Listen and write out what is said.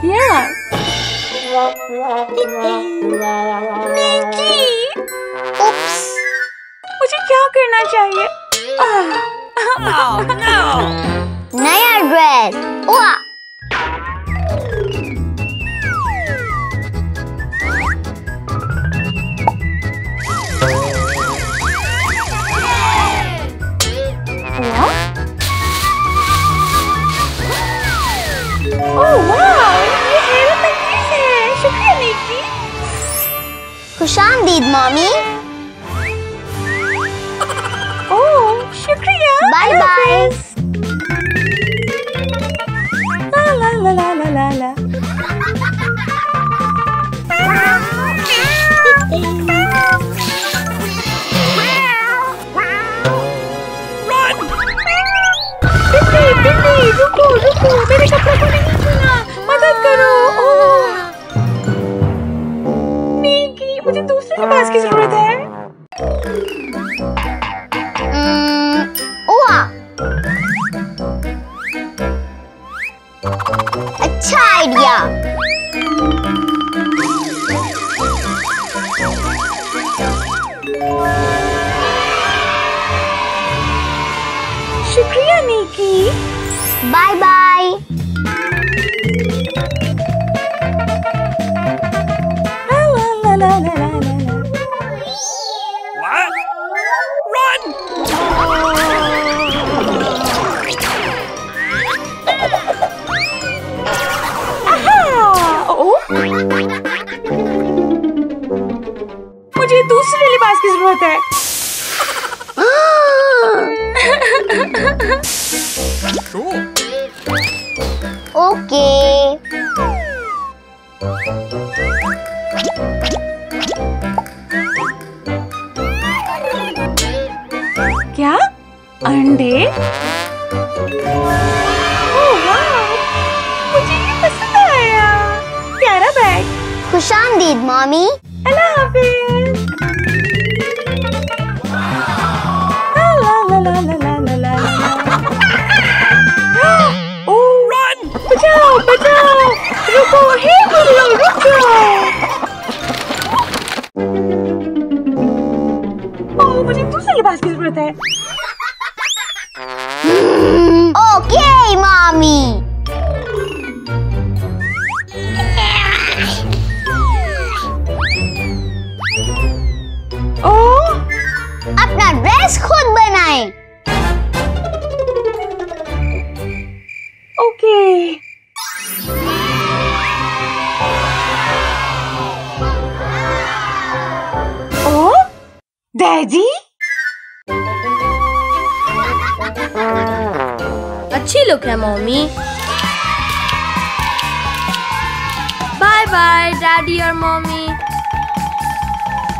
Yeah. Oops. मुझे क्या करना चाहिए? नया ड्रेस। वाह। ओह वाह, ये हैरत अंगेज है। शुक्रिया निकी। खुशामदीद मॉमी। ओह शुक्रिया। Bye bye. ला ला ला ला ला ला ला। बिल्ली, रुको रुको, मेरे कपड़े को नहीं छूना, मदद करो। ओह निकी, मुझे दूसरे लिबास की जरूरत है। अच्छा आइडिया। शुक्रिया निकी। Bye bye. ला ला ला ला ला ला ला। What? Run! मुझे दूसरे लिबास की जरूरत है। Cool. ओके। क्या? अंडे? ओह वाह, मुझे ये पसंद आया। प्यारा बैग। खुशामदीद मॉमी। अल्लाह हाफिज। ला ला ला ला ला ला ला ला। Oh Run! बचाओ बचाओ, रुको, हे गुल्लू, रुक जाओ। ओह मुझे दूसरे लिबास की जरूरत है। Okay mommy. ओह अपना ड्रेस खुद बनाएं। ओके। ओह डैडी, अच्छी लुक है मम्मी। बाय बाय डैडी और मम्मी।